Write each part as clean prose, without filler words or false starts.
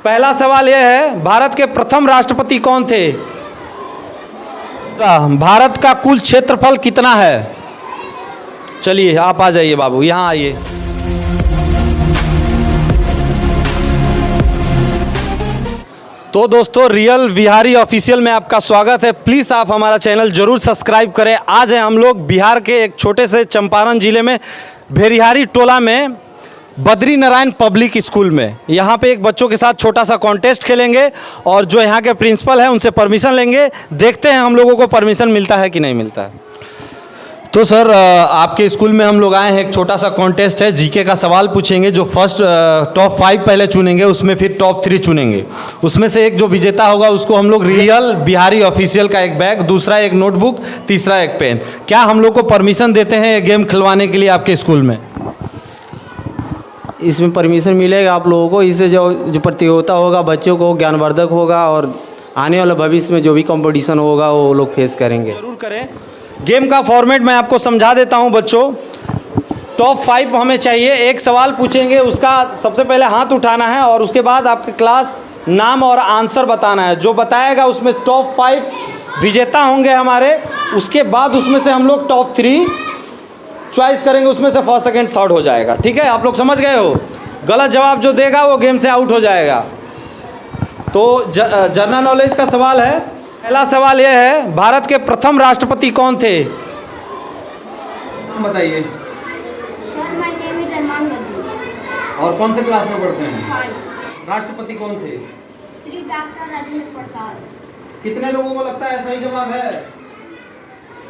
पहला सवाल यह है, भारत के प्रथम राष्ट्रपति कौन थे? भारत का कुल क्षेत्रफल कितना है? चलिए आप आ जाइए बाबू, यहाँ आइए। तो दोस्तों, रियल बिहारी ऑफिशियल में आपका स्वागत है। प्लीज़ आप हमारा चैनल जरूर सब्सक्राइब करें। आज है हम लोग बिहार के एक छोटे से चंपारण ज़िले में भेरिहारी टोला में बद्री नारायण पब्लिक स्कूल में। यहाँ पे एक बच्चों के साथ छोटा सा कॉन्टेस्ट खेलेंगे और जो यहाँ के प्रिंसिपल हैं उनसे परमिशन लेंगे। देखते हैं हम लोगों को परमिशन मिलता है कि नहीं मिलता है। तो सर, आपके स्कूल में हम लोग आए हैं, एक छोटा सा कॉन्टेस्ट है, जीके का सवाल पूछेंगे। जो फर्स्ट टॉप 5 पहले चुनेंगे, उसमें फिर टॉप 3 चुनेंगे। उसमें से एक जो विजेता होगा उसको हम लोग रियल बिहारी ऑफिशियल का एक बैग, दूसरा एक नोटबुक, तीसरा एक पेन। क्या हम लोग को परमिशन देते हैं ये गेम खिलवाने के लिए आपके स्कूल में? इसमें परमिशन मिलेगा आप लोगों को। इससे जो प्रतियोगिता होगा बच्चों को ज्ञानवर्धक होगा और आने वाले भविष्य में जो भी कंपटीशन होगा वो लोग फेस करेंगे। जरूर करें। गेम का फॉर्मेट मैं आपको समझा देता हूं बच्चों। टॉप 5 हमें चाहिए। एक सवाल पूछेंगे, उसका सबसे पहले हाथ उठाना है और उसके बाद आपके क्लास नाम और आंसर बताना है। जो बताएगा उसमें टॉप 5 विजेता होंगे हमारे। उसके बाद उसमें से हम लोग टॉप 3 चॉइस करेंगे, उसमें से फर्स्ट सेकंड थर्ड हो जाएगा। ठीक है, आप लोग समझ गए हो? गलत जवाब जो देगा वो गेम से आउट हो जाएगा। तो जनरल नॉलेज का सवाल है। पहला सवाल यह है, भारत के प्रथम राष्ट्रपति कौन थे? बताइए। सर, माय नेम इज अरमान गद्दू। और कौन से क्लास में पढ़ते हैं? 5। राष्ट्रपति कौन थे? श्री डॉक्टर राजेंद्र प्रसाद। कितने लोगों को लगता है सही जवाब है?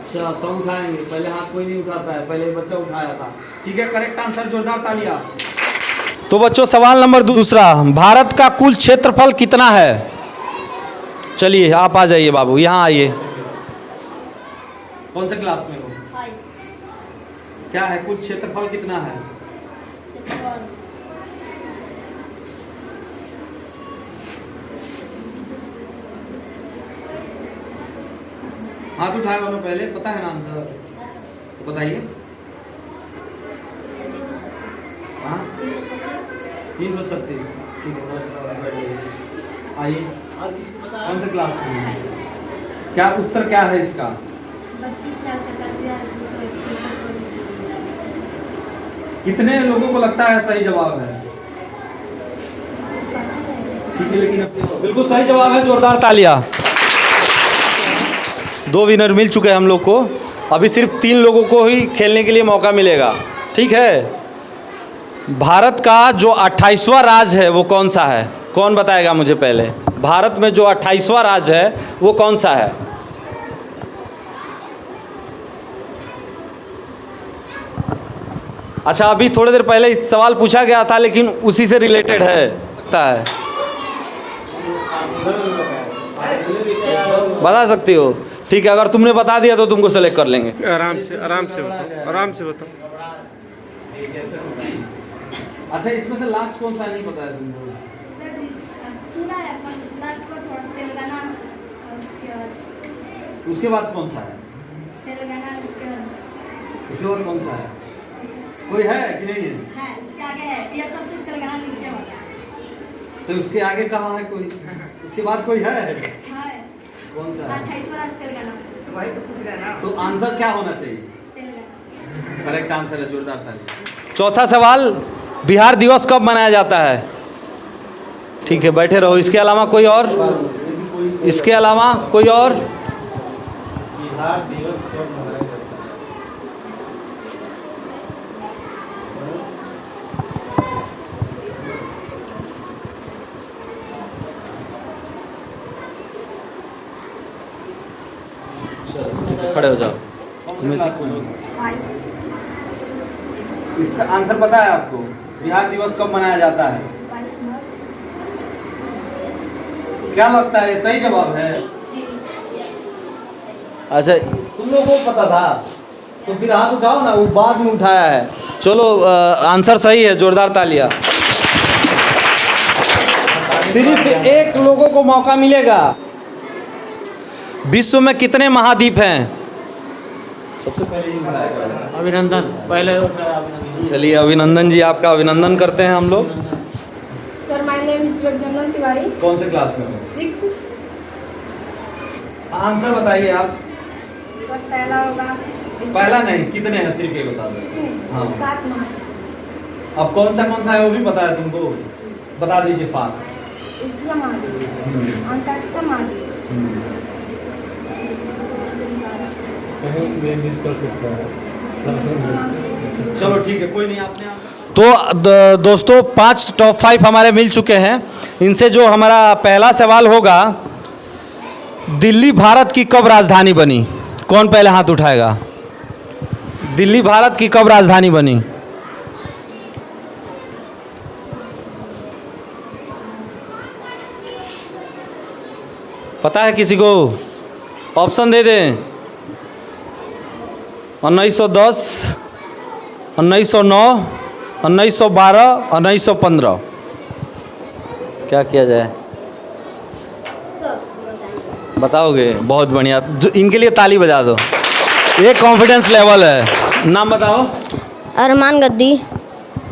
अच्छा, सब उठाएंगे। पहले हाथ कोई नहीं उठाता है, पहले बच्चा उठाया था। ठीक है, करेक्ट आंसर, जोरदार तालियां। तो बच्चों, सवाल नंबर दूसरा, भारत का कुल क्षेत्रफल कितना है? चलिए आप आ जाइए बाबू, यहाँ आइए। कौन से क्लास में हो? 5। क्या है कुल क्षेत्रफल कितना है? हाथ उठाए वालों पहले, पता है ना आंसर? तो बताइए। हाँ, 336। ठीक है, आइए। कौन से क्लास में? क्या उत्तर क्या है इसका? 32,87,231। कितने लोगों को लगता है सही जवाब है? ठीक है, लेकिन बिल्कुल सही जवाब है, जोरदार तालियां। 2 विनर मिल चुके हैं हम लोग को। अभी सिर्फ 3 लोगों को ही खेलने के लिए मौका मिलेगा। ठीक है। भारत का जो 28वां राज्य है वो कौन सा है? कौन बताएगा मुझे पहले? भारत में जो 28वां राज्य है वो कौन सा है? अच्छा, अभी थोड़ी देर पहले इस सवाल पूछा गया था, लेकिन उसी से रिलेटेड है लगता है। बता सकती हो? ठीक है, अगर तुमने बता दिया तो तुमको सेलेक्ट कर लेंगे। आराम से बताओ, आराम से बताओ। अच्छा, इसमें से लास्ट कौन सा नहीं पता है तुमको? उसके बाद कौन सा है? उसके बाद कौन सा है? कोई है कि नहीं है? उसके आगे है, ये सबसे तेलंगाना नीचे वाला। तो उसके आगे कहाँ है कोई? उसके बाद कोई है? हाँ, कौन सा है? 28वां राज्य तेलंगाना। वही तो पूछ रहे हैं ना। तो आंसर क्या होना चाहिए? तेलंगाना। करेक्ट आंसर है, जोरदार ताली। चौथा सवाल, बिहार दिवस कब मनाया जाता है? ठीक है, बैठे रहो। इसके अलावा कोई और? इसके अलावा कोई और? बिहार दिवस कब मनाया जाता है? खड़े हो जाओ। इसका आंसर पता है आपको? बिहार दिवस कब मनाया जाता है? 22 मार्च। क्या लगता है सही जवाब है? अच्छा, तुम लोगों को पता था तो फिर हाथ उठाओ ना, वो बाद में उठाया है। चलो, आंसर सही है, जोरदार तालियां। सिर्फ एक लोगों को मौका मिलेगा। विश्व में कितने महाद्वीप हैं? सबसे पहले अभिनंदन। पहले चलिए, अभिनंदन जी, आपका अभिनंदन करते हैं हम लोग। Sir, my name is is Raghunandan Tiwari. कौन से क्लास में हो? 6। आंसर बताइए आप। सर पहला होगा पहला नहीं, कितने हैं सिर्फ ये बता दो। हाँ। 7 माह। अब कौन सा है वो भी पता है तुमको? बता दीजिए फास्ट। एशिया महाद्वीप, अंटार्कटिका महाद्वीप। कहीं उसमें मिस कर सकता है। चलो ठीक है, कोई नहीं। आपने तो दोस्तों 5 टॉप 5 हमारे मिल चुके हैं। इनसे जो हमारा पहला सवाल होगा, दिल्ली भारत की कब राजधानी बनी? कौन पहले हाथ उठाएगा? दिल्ली भारत की कब राजधानी बनी? पता है किसी को? ऑप्शन दे दें। 1910, 1909, 1912, 1915। क्या किया जाए? बताओगे? बहुत बढ़िया। इनके लिए ताली बजा दो। ये कॉन्फिडेंस लेवल है। नाम बताओ। अरमान गद्दी।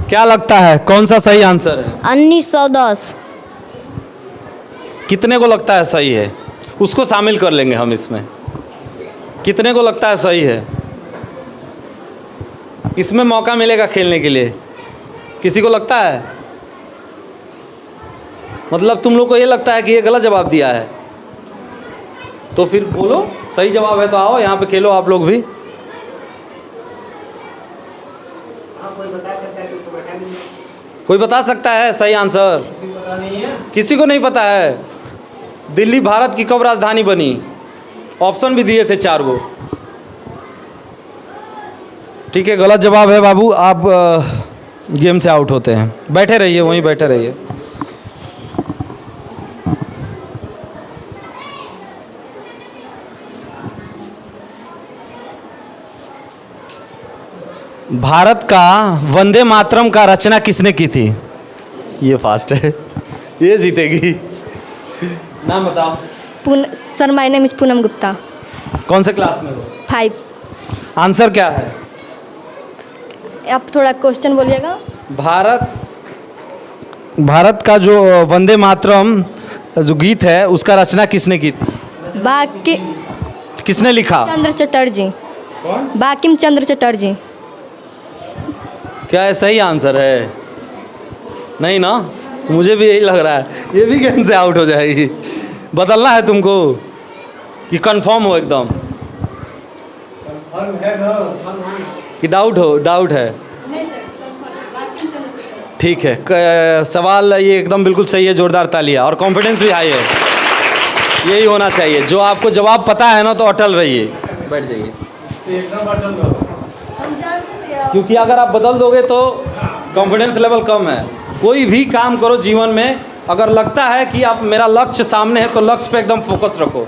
क्या लगता है कौन सा सही आंसर है? 1910। कितने को लगता है सही है? उसको शामिल कर लेंगे हम इसमें। कितने को लगता है सही है? इसमें मौका मिलेगा खेलने के लिए। किसी को लगता है? मतलब तुम लोग को ये लगता है कि ये गलत जवाब दिया है? तो फिर बोलो सही जवाब है तो आओ यहाँ पे खेलो आप लोग भी। कोई बता सकता है सही आंसर? किसी को नहीं पता है। दिल्ली भारत की कब राजधानी बनी? ऑप्शन भी दिए थे 4 गो। ठीक है, गलत जवाब है बाबू। आप गेम से आउट होते हैं। बैठे रहिए, वहीं बैठे रहिए। भारत का वंदे मातरम का रचना किसने की थी? ये फास्ट है, ये जीतेगी। नाम बताओ। Sir my name is Poonam Gupta. कौन से क्लास में हो? 5। आंसर क्या है? आप थोड़ा क्वेश्चन बोलिएगा। भारत का जो वंदे मातरम जो गीत है उसका रचना किसने की थी? बाकी किसने लिखा? चंद्र चटर्जी। बाकिम चंद्र चटर्जी। क्या है सही आंसर है? नहीं ना, मुझे भी यही लग रहा है। ये भी गेम से आउट हो जाएगी। बदलना है तुमको कि कंफर्म हो एकदम? कि डाउट हो? डाउट है। ठीक है, सवाल ये एकदम बिल्कुल सही है। जोरदार तालियां। और कॉन्फिडेंस भी हाई है। यही होना चाहिए। जो आपको जवाब पता है ना तो अटल रहिए। बैठ जाइए, क्योंकि अगर आप बदल दोगे तो कॉन्फिडेंस लेवल कम है। कोई भी काम करो जीवन में, अगर लगता है कि आप मेरा लक्ष्य सामने है तो लक्ष्य पे एकदम फोकस रखो।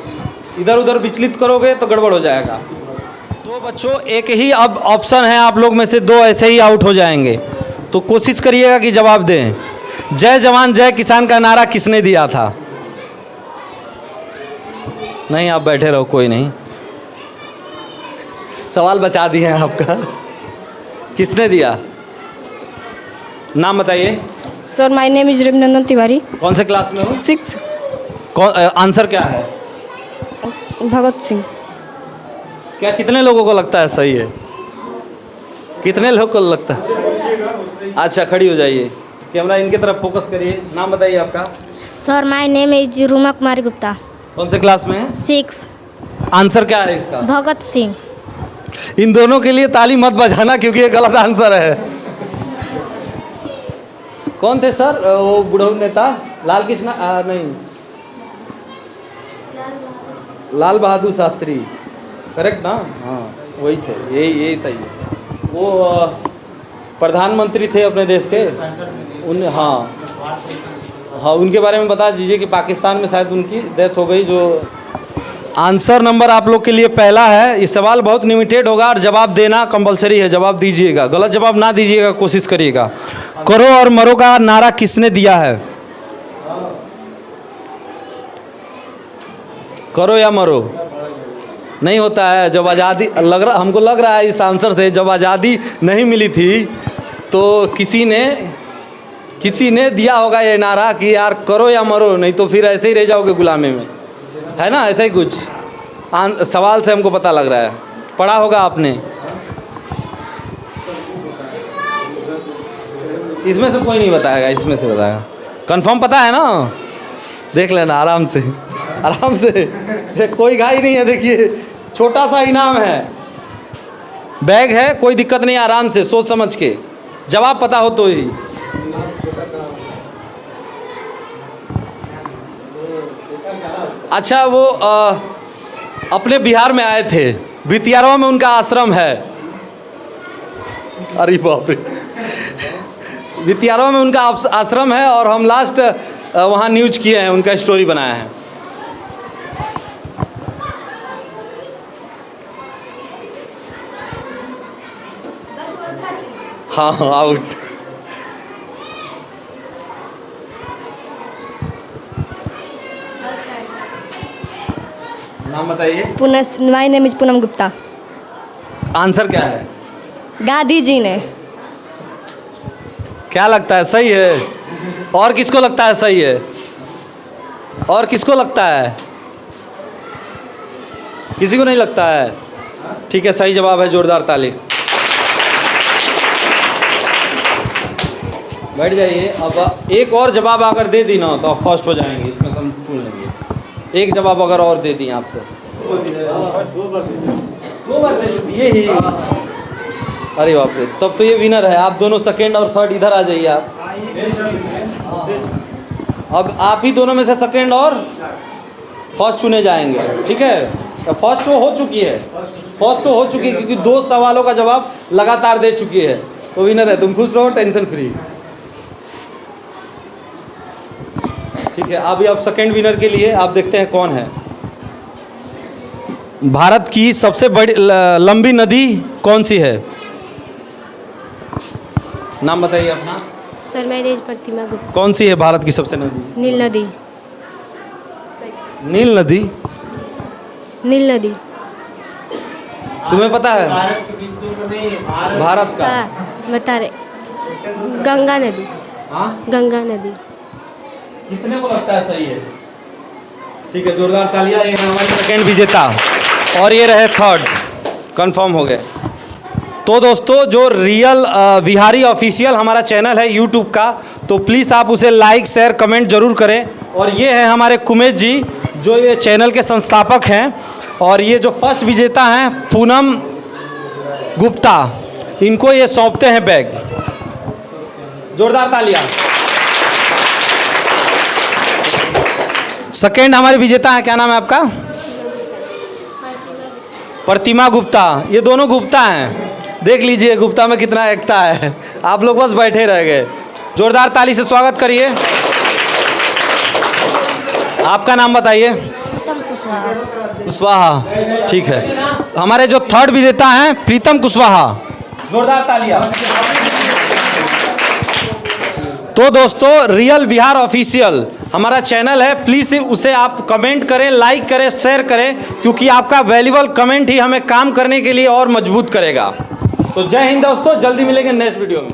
इधर उधर विचलित करोगे तो गड़बड़ हो जाएगा। तो बच्चों एक ही अब ऑप्शन है, आप लोग में से 2 ऐसे ही आउट हो जाएंगे। तो कोशिश करिएगा कि जवाब दें। जय जवान जय किसान का नारा किसने दिया था? नहीं, आप बैठे रहो, कोई नहीं। सवाल बचा दिए हैं आपका। किसने दिया? नाम बताइए। Sir my name is Raghunandan Tiwari. कौन से क्लास में हो? 6। कौन आंसर क्या है? भगत सिंह। क्या कितने लोगों को लगता है सही है? कितने लोगों को लगता है? अच्छा, खड़ी हो जाइए। कैमरा इनके तरफ फोकस करिए। नाम बताइए आपका। Sir my name is Ruma Kumari Gupta. कौन से क्लास में है? 6। आंसर क्या है इसका? भगत सिंह। इन दोनों के लिए ताली मत बजाना क्योंकि ये गलत आंसर है। कौन थे सर वो बुढ़ऊ नेता? लाल कृष्ण नहीं, लाल बहादुर शास्त्री। करेक्ट ना? हाँ वही थे। यही सही है। वो प्रधानमंत्री थे अपने देश के। हाँ, उनके बारे में बता दीजिए कि पाकिस्तान में शायद उनकी डेथ हो गई। जो आंसर नंबर आप लोग के लिए पहला है। ये सवाल बहुत लिमिटेड होगा और जवाब देना कंपलसरी है। जवाब दीजिएगा, गलत जवाब ना दीजिएगा, कोशिश करिएगा। करो और मरो का नारा किसने दिया है? करो या मरो नहीं होता है। जब आज़ादी हमको लग रहा है इस आंसर से, जब आज़ादी नहीं मिली थी तो किसी ने किसी ने दिया होगा ये नारा कि यार करो या मरो, नहीं तो फिर ऐसे ही रह जाओगे गुलामी में, है ना? ऐसा ही कुछ सवाल से हमको पता लग रहा है, पढ़ा होगा आपने। इसमें से कोई नहीं बताएगा, इसमें से बताएगा। कंफर्म पता है ना? देख लेना आराम से, आराम से, कोई घाई नहीं है। देखिए छोटा सा इनाम है, बैग है, कोई दिक्कत नहीं, आराम से सोच समझ के जवाब पता हो तो ही। अच्छा, वो अपने बिहार में आए थे, बितियारवा में उनका आश्रम है। अरे बाप रे, बितियारवा में उनका आश्रम है और हम लास्ट वहाँ न्यूज किए हैं, उनका स्टोरी बनाया है। हाँ आउट। नाम बताइए। My name is Poonam Gupta. Answer क्या है? गांधी जी ने। क्या लगता है सही है? और किसको लगता है सही है? और किसको लगता है? किसी को नहीं लगता है? ठीक है, सही जवाब है, जोरदार ताली। बैठ जाइए। अब एक और जवाब अगर दे दी ना तो फर्स्ट हो जाएंगे, इसमें हम चुन लेंगे। एक जवाब अगर और दे दी आप तो दो बार दे चुकी ये ही। अरे बाप रे, तब तो ये विनर है। आप दोनों सेकंड और थर्ड इधर आ जाइए आप। अब आप ही दोनों में से सेकंड और फर्स्ट चुने जाएंगे, ठीक है? तो फर्स्ट वो हो चुकी है, फर्स्ट तो हो चुकी है क्योंकि 2 सवालों का जवाब लगातार दे चुकी है, तो विनर है। तुम खुश रहो, टेंशन फ्री। ठीक है, अभी आप सेकंड विनर के लिए आप देखते हैं कौन है। भारत की सबसे बड़ी लंबी नदी कौन सी है? नाम बताइए अपना। सर मैं रेज प्रतिमा गुप्ता। कौन सी है भारत की सबसे नदी? नील नदी। नील नदी? नील नदी। तुम्हें पता है? भारत के विश्व का नहीं, भारत का। बता रहे। गंगा नदी। हाँ, गंगा नदी। कितने को लगता है सही है? ठीक है, जोरदार तालियां। ये है हमारे सेकंड विजेता और ये रहे थर्ड, कंफर्म हो गए। तो दोस्तों, जो रियल बिहारी ऑफिशियल हमारा चैनल है यूट्यूब का, तो प्लीज़ आप उसे लाइक शेयर कमेंट जरूर करें। और ये है हमारे कुमेश जी, जो ये चैनल के संस्थापक हैं, और ये जो फर्स्ट विजेता हैं पूनम गुप्ता, इनको ये सौंपते हैं बैग। जोरदार तालियां। सेकेंड हमारे विजेता हैं, क्या नाम है आपका? प्रतिमा गुप्ता। ये दोनों गुप्ता हैं, देख लीजिए गुप्ता में कितना एकता है। आप लोग बस बैठे रह गए। जोरदार ताली से स्वागत करिए। आपका नाम बताइए। कुशवाहा। ठीक है, हमारे जो थर्ड विजेता हैं प्रीतम कुशवाहा। जोरदार तालियां। तो दोस्तों, रियल बिहार ऑफिशियल हमारा चैनल है, प्लीज़ उसे आप कमेंट करें, लाइक करें, शेयर करें, क्योंकि आपका वैल्यूबल कमेंट ही हमें काम करने के लिए और मजबूत करेगा। तो जय हिंद दोस्तों, जल्दी मिलेंगे नेक्स्ट वीडियो में।